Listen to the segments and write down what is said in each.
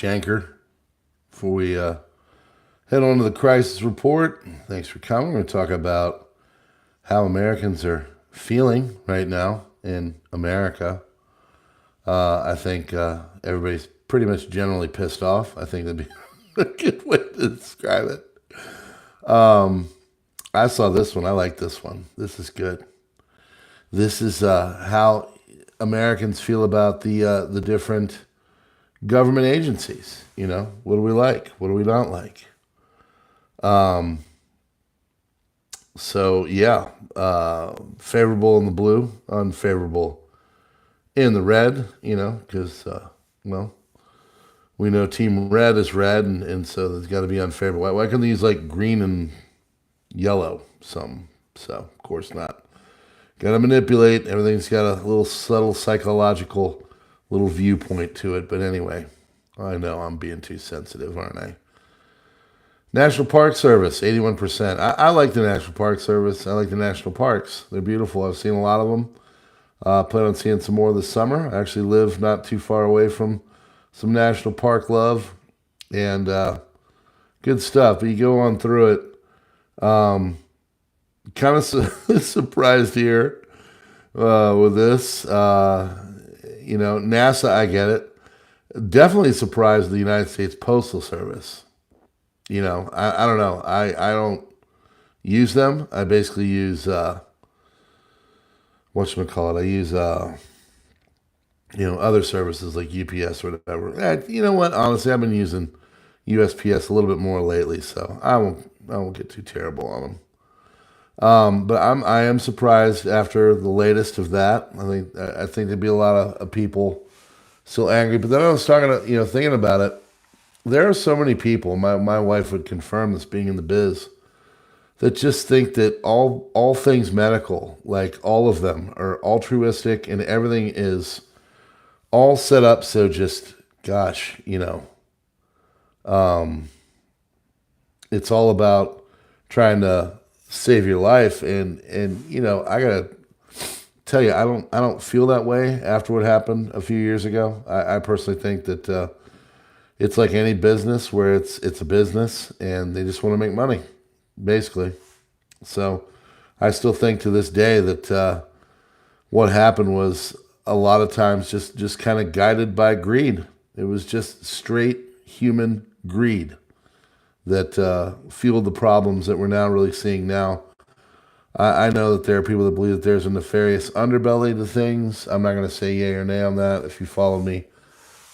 Janker. Before we head on to the crisis report, thanks for coming. We're going to talk about how Americans are feeling right now in America. I think everybody's pretty much generally pissed off. I think that'd be a good way to describe it. I saw this one. I like this one. This is good. This is how Americans feel about the different government agencies. You know, what do we like? What do we not like? So yeah, favorable in the blue, unfavorable in the red. You know, because well, we know Team Red is red, and so there's got to be unfavorable. Why couldn't they use like green and yellow? Some. So of course not. Got to manipulate. Everything's got a little subtle psychological little viewpoint to it. But anyway, I know I'm being too sensitive, aren't I? National Park Service, 81%. I like the National Park Service. I like the national parks. They're beautiful. I've seen a lot of them. Plan on seeing some more this summer. I actually live not too far away from some national park love. And good stuff. But you go on through it. Kind of surprised here with this. You know, NASA, I get it. Definitely surprised the United States Postal Service. You know, I don't know. I don't use them. I basically use, whatchamacallit, I use, you know, other services like UPS or whatever. You know what? Honestly, I've been using USPS a little bit more lately, so I won't get too terrible on them. But I am surprised after the latest of that. I think there'd be a lot of people still angry. But then I was thinking about it. There are so many people. My wife would confirm this, being in the biz, that just think that all things medical, like all of them, are altruistic and everything is all set up. So just, gosh, you know, it's all about trying to save your life, and you know, I gotta tell you, I don't feel that way after what happened a few years ago. I personally think that it's like any business where it's a business and they just want to make money, basically. So I still think to this day that what happened was a lot of times just kind of guided by greed. It was just straight human greed that fueled the problems that we're now really seeing now. I know that there are people that believe that there's a nefarious underbelly to things. I'm not going to say yay or nay on that. If you follow me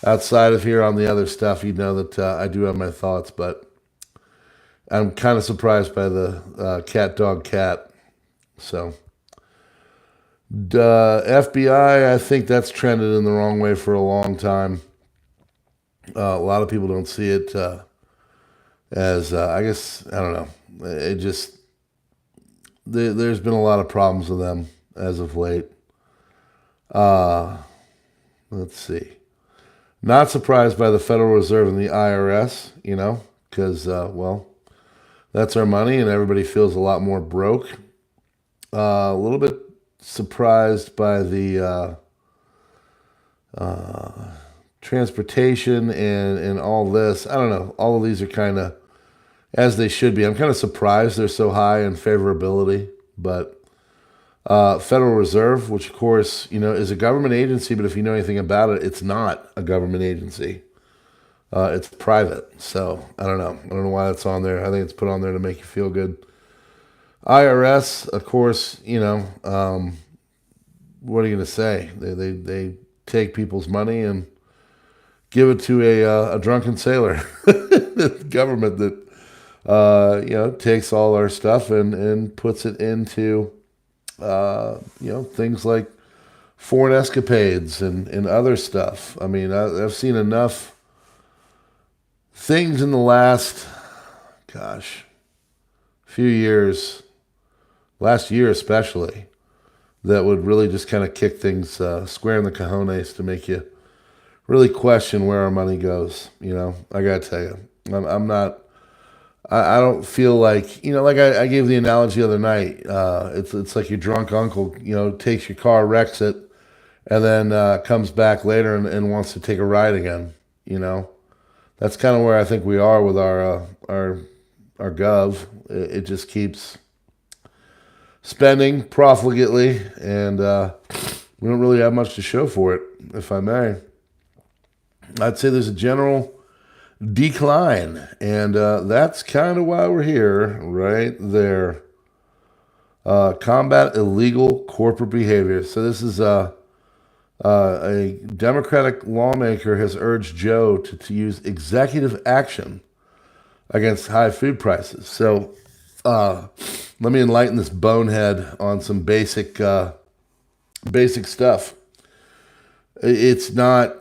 outside of here on the other stuff, you know that I do have my thoughts, but I'm kind of surprised by the cat, dog, cat. So FBI, I think that's trended in the wrong way for a long time. A lot of people don't see it as I guess, I don't know. It just, there's been a lot of problems with them as of late. Let's see. Not surprised by the Federal Reserve and the IRS, you know, because, well, that's our money and everybody feels a lot more broke. A little bit surprised by the transportation and all this. I don't know. All of these are kind of as they should be. I'm kind of surprised they're so high in favorability. But Federal Reserve, which of course, you know, is a government agency, but if you know anything about it, it's not a government agency. It's private. So I don't know. I don't know why it's on there. I think it's put on there to make you feel good. IRS, of course, you know, what are you going to say? They take people's money and give it to a drunken sailor. The government that you know, takes all our stuff and puts it into you know, things like foreign escapades and other stuff. I mean, I've seen enough things in the last, gosh, few years, last year especially, that would really just kind of kick things square in the cojones to make you really question where our money goes. You know, I gotta tell you, I'm not. I don't feel like, you know, like I gave the analogy the other night. It's like your drunk uncle, you know, takes your car, wrecks it, and then comes back later and wants to take a ride again. You know, that's kind of where I think we are with our gov. It just keeps spending profligately, and we don't really have much to show for it, if I may. I'd say there's a general decline, and that's kind of why we're here, right there. Combat illegal corporate behavior. So this is a Democratic lawmaker has urged Joe to use executive action against high food prices. So let me enlighten this bonehead on some basic stuff. It's not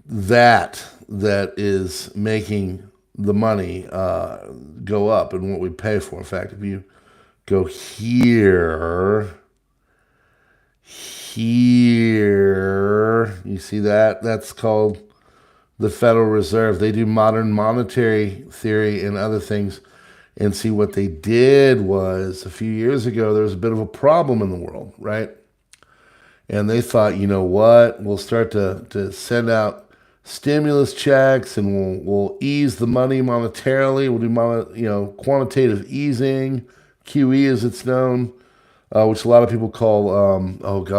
that is making the money go up and what we pay for. In fact, if you go here, you see that? That's called the Federal Reserve. They do modern monetary theory and other things. And see, what they did was, a few years ago, there was a bit of a problem in the world, right? And they thought, you know what? We'll start to send out stimulus checks, and we'll ease the money monetarily. We'll do quantitative easing, QE as it's known, which a lot of people call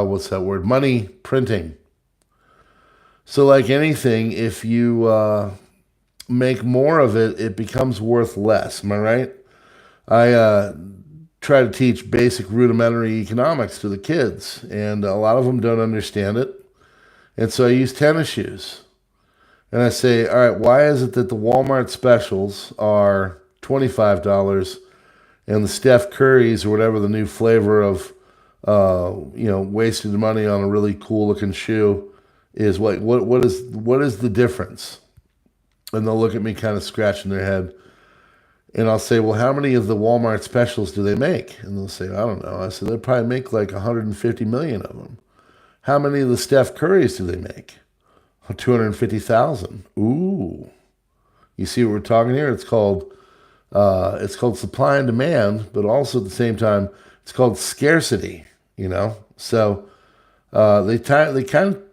what's that word? Money printing. So like anything, if you make more of it, it becomes worth less. Am I right? I try to teach basic rudimentary economics to the kids, and a lot of them don't understand it. And so I use tennis shoes. And I say, all right, why is it that the Walmart specials are $25 and the Steph Curry's or whatever the new flavor of, wasted money on a really cool looking shoe is what is the difference? And they'll look at me kind of scratching their head. And I'll say, well, how many of the Walmart specials do they make? And they'll say, I don't know. I said, they'll probably make like 150 million of them. How many of the Steph Curry's do they make? 250,000. Ooh. You see what we're talking here? It's called supply and demand, but also at the same time, it's called scarcity, So they kind of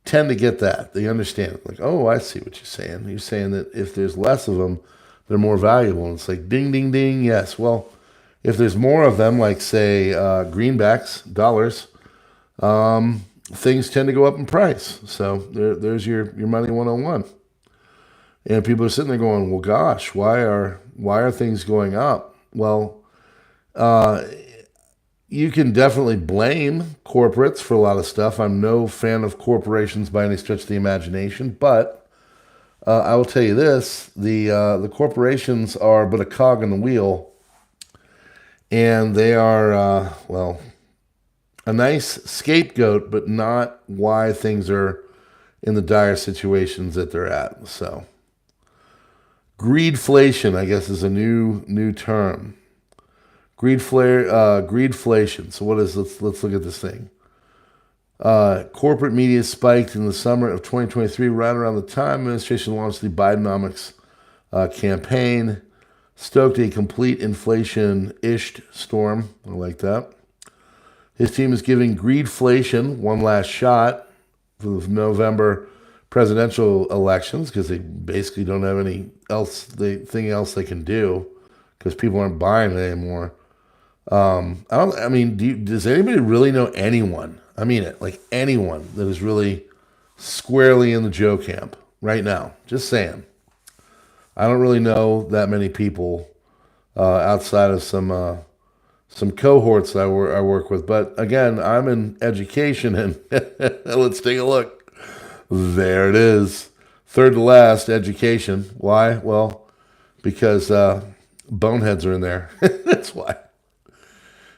tend to get that. They understand it. Like, oh, I see what you're saying. You're saying that if there's less of them, they're more valuable. And it's like, ding, ding, ding. Yes. Well, if there's more of them, like say greenbacks, dollars, things tend to go up in price. So there's your money 101. And people are sitting there going, well, gosh, why are things going up? Well, you can definitely blame corporates for a lot of stuff. I'm no fan of corporations by any stretch of the imagination, but I will tell you this, the corporations are but a cog in the wheel, and they are, a nice scapegoat, but not why things are in the dire situations that they're at. So, greedflation, I guess, is a new term. Greedflation. So what is? Let's look at this thing. Corporate media spiked in the summer of 2023, right around the time administration launched the Bidenomics campaign, stoked a complete inflation-ish storm. I like that. His team is giving greedflation one last shot for the November presidential elections because they basically don't have anything else they can do because people aren't buying it anymore. Does anybody really know anyone? I mean it, like anyone that is really squarely in the Joe camp right now. Just saying. I don't really know that many people outside of some cohorts that I work with. But again, I'm in education, and let's take a look. There it is. Third to last, education. Why? Well, because boneheads are in there. That's why.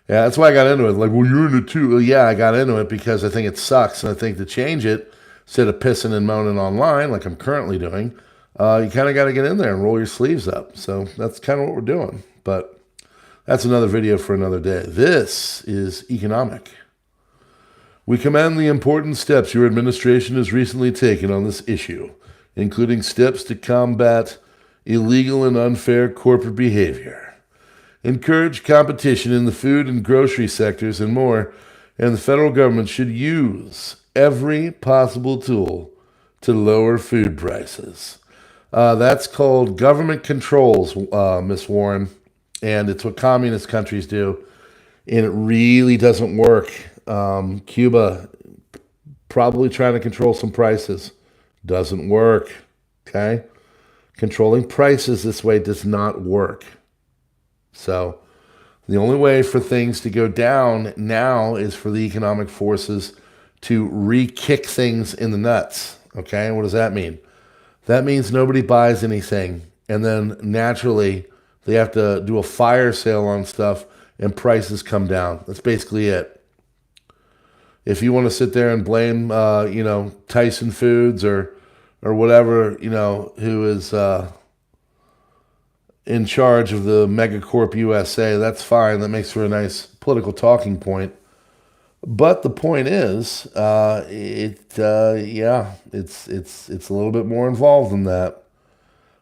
Yeah, that's why I got into it. Like, well, you're in it too. Well, yeah, I got into it because I think it sucks, and I think to change it, instead of pissing and moaning online like I'm currently doing, you kind of got to get in there and roll your sleeves up. So that's kind of what we're doing. But that's another video for another day. This is economic. We commend the important steps your administration has recently taken on this issue, including steps to combat illegal and unfair corporate behavior, encourage competition in the food and grocery sectors, and more, and the federal government should use every possible tool to lower food prices. That's called government controls, Miss Warren, and it's what communist countries do, and it really doesn't work. Cuba probably trying to control some prices. Doesn't work, okay? Controlling prices this way does not work. So the only way for things to go down now is for the economic forces to re-kick things in the nuts, okay? What does that mean? That means nobody buys anything, and then naturally they have to do a fire sale on stuff and prices come down. That's basically it. If you want to sit there and blame, Tyson Foods or whatever, who is in charge of the Megacorp USA, that's fine. That makes for a nice political talking point. But the point is, it's a little bit more involved than that.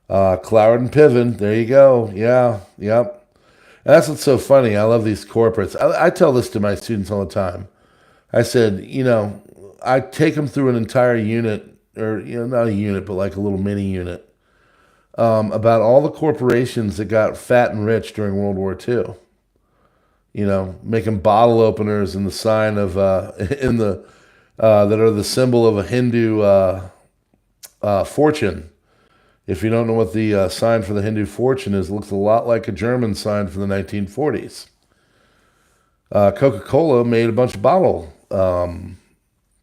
Cloward and Piven, there you go. Yeah, yep. And that's what's so funny. I love these corporates. I tell this to my students all the time. I said, I take them through an entire unit, or not a unit, but like a little mini unit, about all the corporations that got fat and rich during World War II. Making bottle openers in the sign of that are the symbol of a Hindu fortune. If you don't know what the sign for the Hindu fortune is, it looks a lot like a German sign from the 1940s. Coca-Cola made a bunch of bottle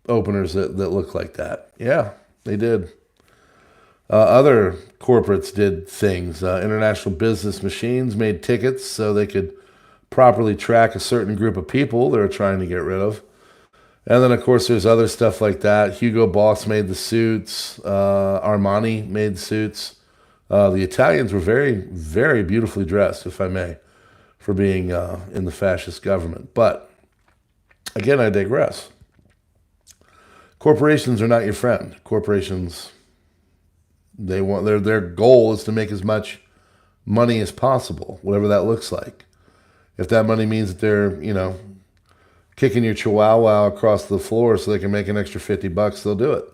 openers that look like that. Yeah, they did. Other corporates did things. International Business Machines made tickets so they could properly track a certain group of people they're trying to get rid of. And then, of course, there's other stuff like that. Hugo Boss made the suits. Armani made suits. The Italians were very, very beautifully dressed, if I may, for being in the fascist government. But, again, I digress. Corporations are not your friend. Corporations, they want their goal is to make as much money as possible, whatever that looks like. If that money means that they're, kicking your chihuahua across the floor so they can make an extra $50, they'll do it.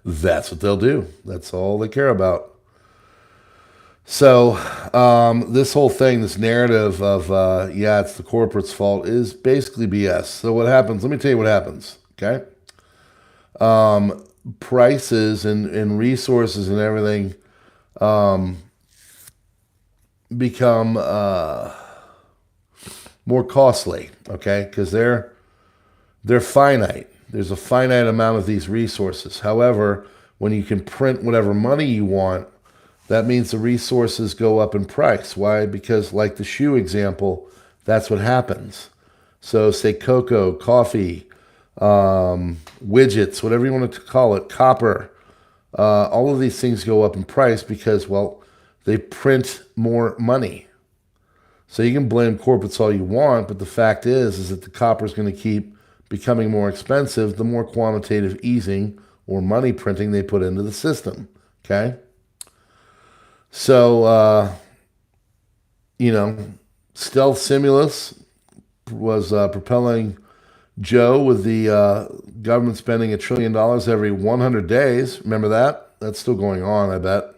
That's what they'll do. That's all they care about. So this whole thing, this narrative of, it's the corporate's fault is basically BS. So what happens, let me tell you what happens, okay? Prices and resources and everything become more costly, okay? Because they're finite. There's a finite amount of these resources. However, when you can print whatever money you want, that means the resources go up in price. Why? Because like the shoe example, that's what happens. So say cocoa, coffee, widgets, whatever you want to call it, copper, all of these things go up in price because, well, they print more money. So you can blame corporates all you want, but the fact is that the copper is going to keep becoming more expensive the more quantitative easing or money printing they put into the system, okay? So, stealth stimulus was propelling Joe with the government spending $1 trillion every 100 days. Remember that? That's still going on, I bet.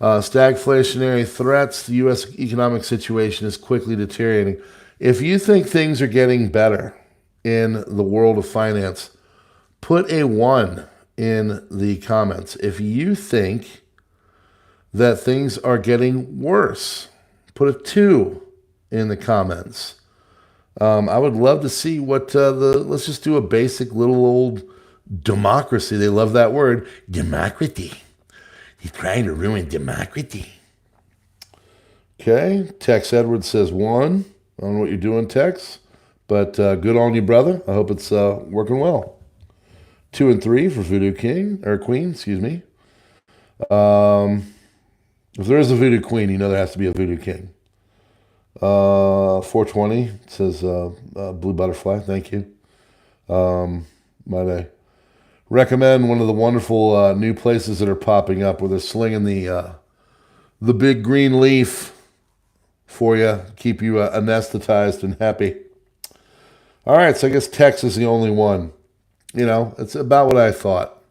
Stagflationary threats. The U.S. economic situation is quickly deteriorating. If you think things are getting better in the world of finance, put a 1 in the comments. If you think that things are getting worse, put a 2 in the comments. I would love to see what let's just do a basic little old democracy. They love that word, democracy. He's trying to ruin democracy. Okay, Tex Edwards says 1. I don't know what you're doing, Tex, but good on you, brother. I hope it's working well. 2 and 3 for Voodoo King, or Queen, excuse me. If there is a Voodoo Queen, there has to be a Voodoo King. 420 says Blue Butterfly, thank you. Might I recommend one of the wonderful new places that are popping up where they're slinging the big green leaf for you, keep you anesthetized and happy. All right, so I guess Tex is the only one. It's about what I thought.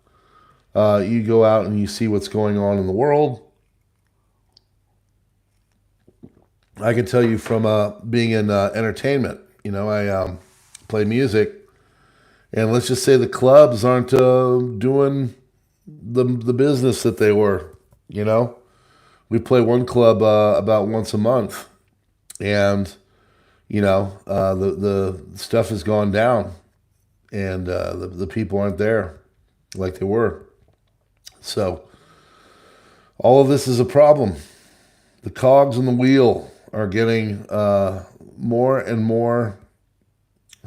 You go out and you see what's going on in the world. I can tell you from being in entertainment, I play music, and let's just say the clubs aren't doing the business that they were. We play one club about once a month, and the stuff has gone down, and the people aren't there like they were. So all of this is a problem. The cogs in the wheel are getting more and more,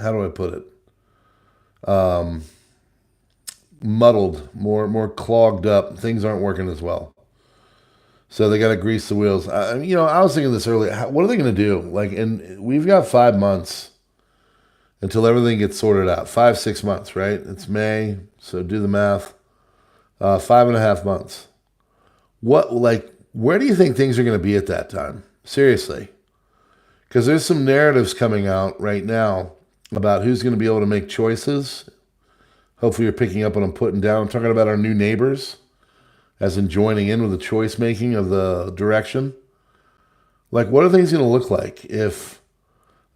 how do I put it, muddled, more clogged up. Things aren't working as well. So they got to grease the wheels. I was thinking this earlier. What are they going to do? And we've got 5 months until everything gets sorted out. 5-6 months, right? It's May, so do the math. 5.5 months. Where do you think things are going to be at that time? Seriously. Because there's some narratives coming out right now about who's going to be able to make choices. Hopefully you're picking up what I'm putting down. I'm talking about our new neighbors, as in joining in with the choice making of the direction. What are things going to look like if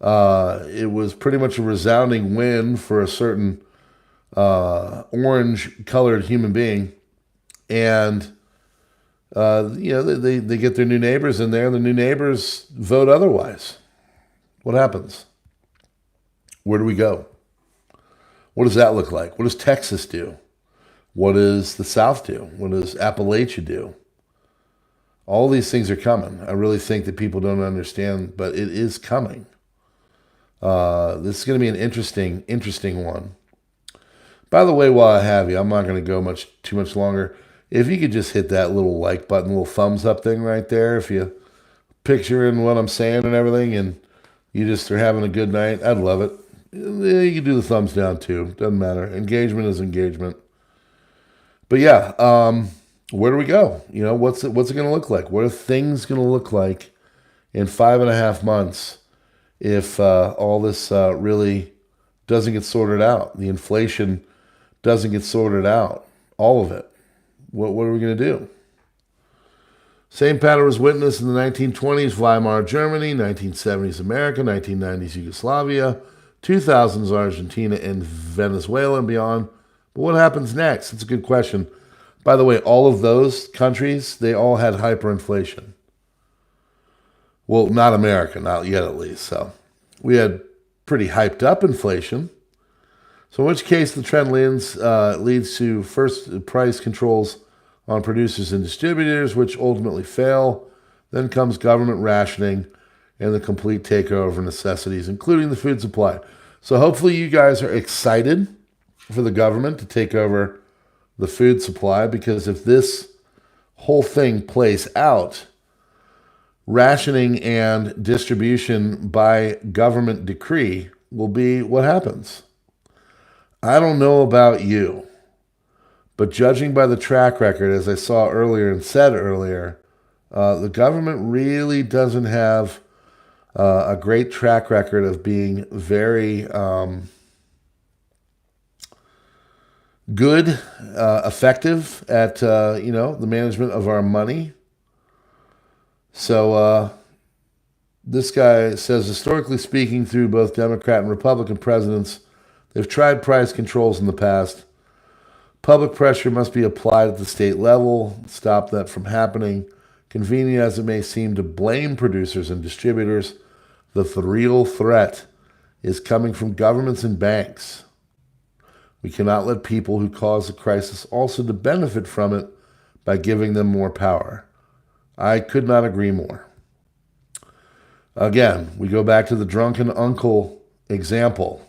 it was pretty much a resounding win for a certain orange-colored human being, and they get their new neighbors in there, and the new neighbors vote otherwise? What happens? Where do we go? What does that look like? What does Texas do? What does the South do? What does Appalachia do? All these things are coming. I really think that people don't understand, but it is coming. This is going to be an interesting one. By the way, while I have you, I'm not going to go too much longer. If you could just hit that little like button, little thumbs up thing right there, if you picturing what I'm saying and everything, and you just are having a good night, I'd love it. You can do the thumbs down too. Doesn't matter. Engagement is engagement. But yeah, where do we go? What's it going to look like? What are things going to look like in 5.5 months if all this really doesn't get sorted out? The inflation doesn't get sorted out. All of it. What are we going to do? Same pattern was witnessed in the 1920s, Weimar Germany, 1970s America, 1990s Yugoslavia, 2000s Argentina and Venezuela and beyond. But what happens next? It's a good question. By the way, all of those countries, they all had hyperinflation. Well, not America, not yet at least. So we had pretty hyped up inflation. So in which case the trend leads to first price controls on producers and distributors, which ultimately fail. Then comes government rationing and the complete takeover of necessities, including the food supply. So hopefully you guys are excited for the government to take over the food supply, because if this whole thing plays out, rationing and distribution by government decree will be what happens. I don't know about you, but judging by the track record, as I saw earlier and said earlier, the government really doesn't have a great track record of being very good, effective at the management of our money. So this guy says, historically speaking, through both Democrat and Republican presidents, they've tried price controls in the past. Public pressure must be applied at the state level, stop that from happening. Convenient as it may seem to blame producers and distributors, the real threat is coming from governments and banks. We cannot let people who cause the crisis also to benefit from it by giving them more power. I could not agree more. Again, we go back to the drunken uncle example.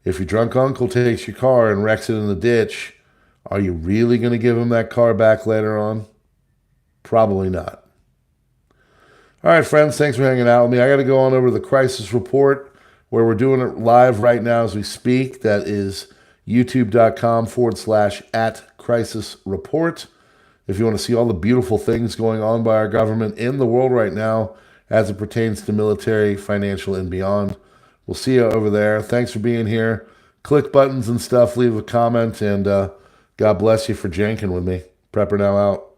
If your drunk uncle takes your car and wrecks it in the ditch, are you really going to give him that car back later on? Probably not. All right, friends, thanks for hanging out with me. I got to go on over to the crisis report, where we're doing it live right now as we speak. That is youtube.com/@crisisreport. If you want to see all the beautiful things going on by our government in the world right now as it pertains to military, financial, and beyond. We'll see you over there. Thanks for being here. Click buttons and stuff. Leave a comment. And God bless you for janking with me. PrepperNow out.